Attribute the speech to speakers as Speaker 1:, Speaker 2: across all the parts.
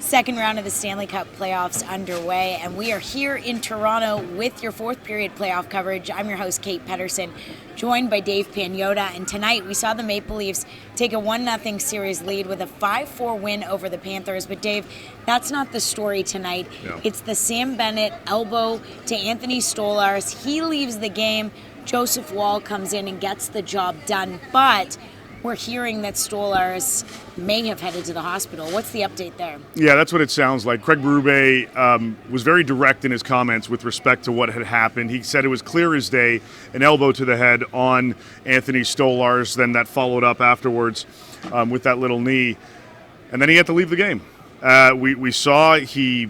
Speaker 1: Second round of the Stanley Cup playoffs underway, and we are here in Toronto with your fourth period playoff coverage. I'm your host, Kate Pedersen, joined by Dave Pagnotta, and tonight we saw the Maple Leafs take a 1-0 series lead with a 5-4 win over the Panthers. But Dave, that's not the story tonight.
Speaker 2: No.
Speaker 1: It's the Sam Bennett elbow to Anthony Stolarz. He leaves the game. Joseph Woll comes in and gets the job done, but we're hearing that Stolarz may have headed to the hospital. What's the update there?
Speaker 2: Yeah, that's what it sounds like. Craig Berube was very direct in his comments with respect to what had happened. He said it was clear as day, an elbow to the head on Anthony Stolarz, then that followed up afterwards with that little knee, and then he had to leave the game. We saw he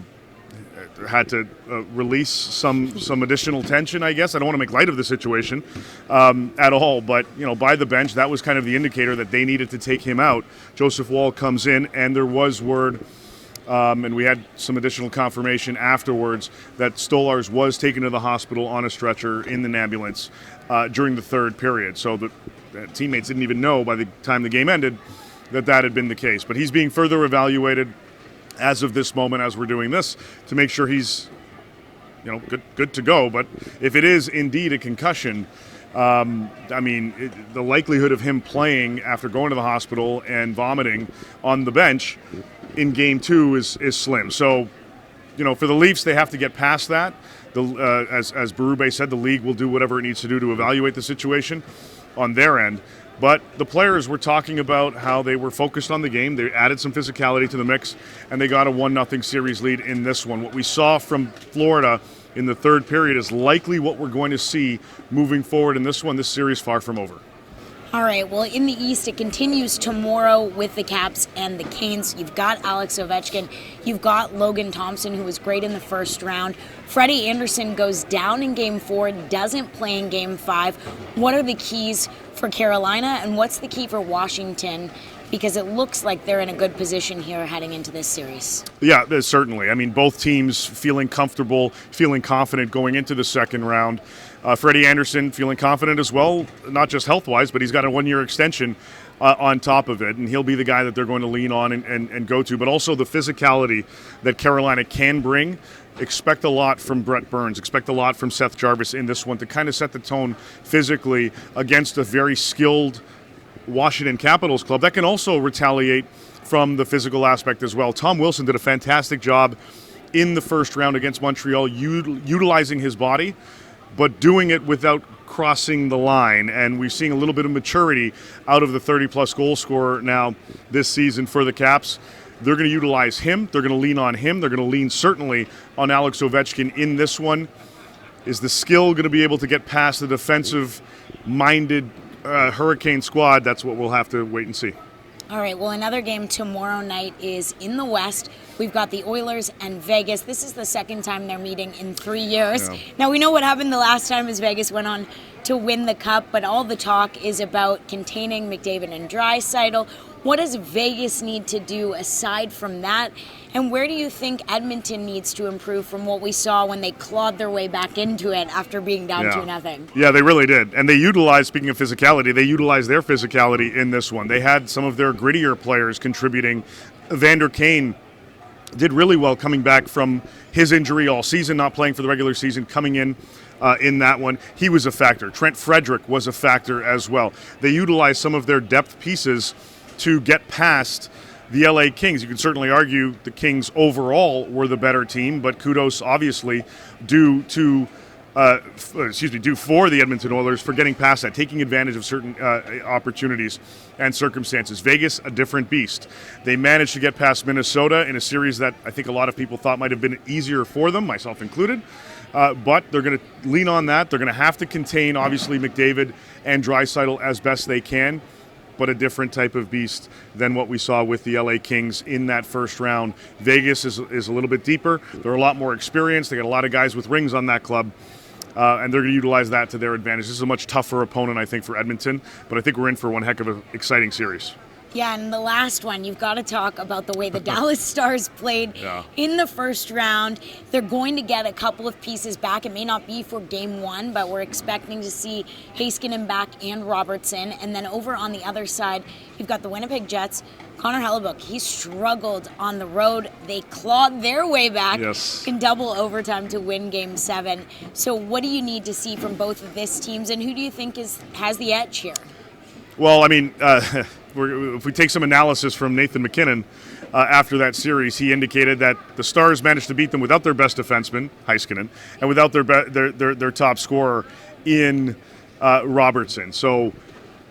Speaker 2: had to release some additional tension, I guess. I don't want to make light of the situation at all, but by the bench, that was kind of the indicator that they needed to take him out. Joseph Woll comes in, and there was word, and we had some additional confirmation afterwards, that Stolarz was taken to the hospital on a stretcher in an ambulance during the third period. So the teammates didn't even know by the time the game ended that had been the case. But he's being further evaluated as of this moment, as we're doing this, to make sure he's good to go. But if it is indeed a concussion, the likelihood of him playing after going to the hospital and vomiting on the bench in Game 2 is slim. So, for the Leafs, they have to get past that. As Berube said, the league will do whatever it needs to do to evaluate the situation on their end. But the players were talking about how they were focused on the game. They added some physicality to the mix, and they got a 1-0 series lead in this one. What we saw from Florida in the third period is likely what we're going to see moving forward in this one. This series far from over.
Speaker 1: All right, well, in the East, it continues tomorrow with the Caps and the Canes. You've got Alex Ovechkin. You've got Logan Thompson, who was great in the first round. Freddie Anderson goes down in Game 4, doesn't play in Game 5. What are the keys for Carolina, and what's the key for Washington? Because it looks like they're in a good position here heading into this series. Yeah,
Speaker 2: certainly. I mean, both teams feeling comfortable, feeling confident going into the second round. Freddie Anderson feeling confident as well, not just health-wise, but he's got a one-year extension on top of it, and he'll be the guy that they're going to lean on and go to. But also the physicality that Carolina can bring. Expect a lot from Brett Burns. Expect a lot from Seth Jarvis in this one to kind of set the tone physically against a very skilled Washington Capitals club that can also retaliate from the physical aspect as well. Tom Wilson did a fantastic job in the first round against Montreal, utilizing his body, but doing it without crossing the line. And we're seeing a little bit of maturity out of the 30-plus goal scorer now this season for the Caps. They're going to utilize him. They're going to lean on him. They're going to lean certainly on Alex Ovechkin in this one. Is the skill going to be able to get past the defensive-minded Hurricane squad? That's what we'll have to wait and see.
Speaker 1: All right, well, another game tomorrow night is in the West. We've got the Oilers and Vegas. This is the second time they're meeting in 3 years.
Speaker 2: Yeah.
Speaker 1: Now, we know what happened the last time as Vegas went on to win the Cup, but all the talk is about containing McDavid and Draisaitl. What does Vegas need to do aside from that? And where do you think Edmonton needs to improve from what we saw when they clawed their way back into it after being down 2-0?
Speaker 2: Yeah, they really did. And they utilized, speaking of physicality, they utilized their physicality in this one. They had some of their grittier players contributing. Evander Kane did really well coming back from his injury all season, not playing for the regular season, coming in that one. He was a factor. Trent Frederick was a factor as well. They utilized some of their depth pieces to get past the LA Kings. You can certainly argue the Kings overall were the better team, but kudos obviously due for the Edmonton Oilers for getting past that, taking advantage of certain opportunities and circumstances. Vegas, a different beast. They managed to get past Minnesota in a series that I think a lot of people thought might have been easier for them, myself included. But they're going to lean on that. They're going to have to contain, obviously, McDavid and Draisaitl as best they can, but a different type of beast than what we saw with the LA Kings in that first round. Vegas is a little bit deeper. They're a lot more experienced. They got a lot of guys with rings on that club, and they're going to utilize that to their advantage. This is a much tougher opponent, I think, for Edmonton, but I think we're in for one heck of an exciting series.
Speaker 1: Yeah, and the last one, you've got to talk about the way the Dallas Stars played in the first round. They're going to get a couple of pieces back. It may not be for Game 1, but we're expecting to see Heiskanen back and Robertson. And then over on the other side, you've got the Winnipeg Jets, Connor Hellebuck, he struggled on the road. They clawed their way back in double overtime to win Game 7. So what do you need to see from both of these teams, and who do you think has the edge here?
Speaker 2: Well, I mean, if we take some analysis from Nathan McKinnon after that series, he indicated that the Stars managed to beat them without their best defenseman, Heiskanen, and without their top scorer in Robertson. So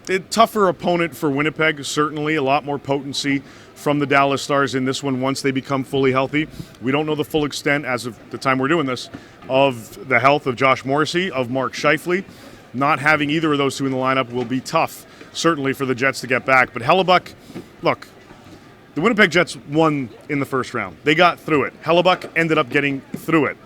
Speaker 2: a tougher opponent for Winnipeg, certainly a lot more potency from the Dallas Stars in this one once they become fully healthy. We don't know the full extent, as of the time we're doing this, of the health of Josh Morrissey, of Mark Scheifele. Not having either of those two in the lineup will be tough, certainly for the Jets to get back. But Hellebuck, look, the Winnipeg Jets won in the first round. They got through it. Hellebuck ended up getting through it.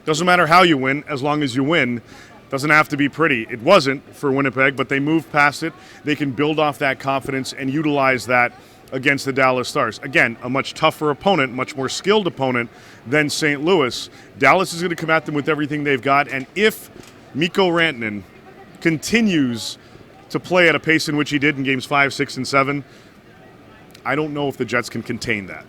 Speaker 2: Doesn't matter how you win, as long as you win. Doesn't have to be pretty. It wasn't for Winnipeg, but they moved past it. They can build off that confidence and utilize that against the Dallas Stars. Again, a much tougher opponent, much more skilled opponent than St. Louis. Dallas is going to come at them with everything they've got, and if Mikko Rantanen continues to play at a pace in which he did in games 5, 6, and 7, I don't know if the Jets can contain that.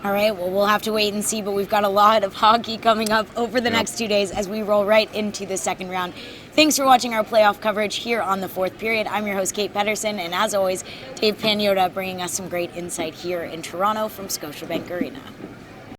Speaker 1: All right, well, we'll have to wait and see, but we've got a lot of hockey coming up over the next 2 days as we roll right into the second round. Thanks for watching our playoff coverage here on the fourth period. I'm your host, Kate Pedersen, and as always, Dave Pagnotta bringing us some great insight here in Toronto from Scotiabank Arena.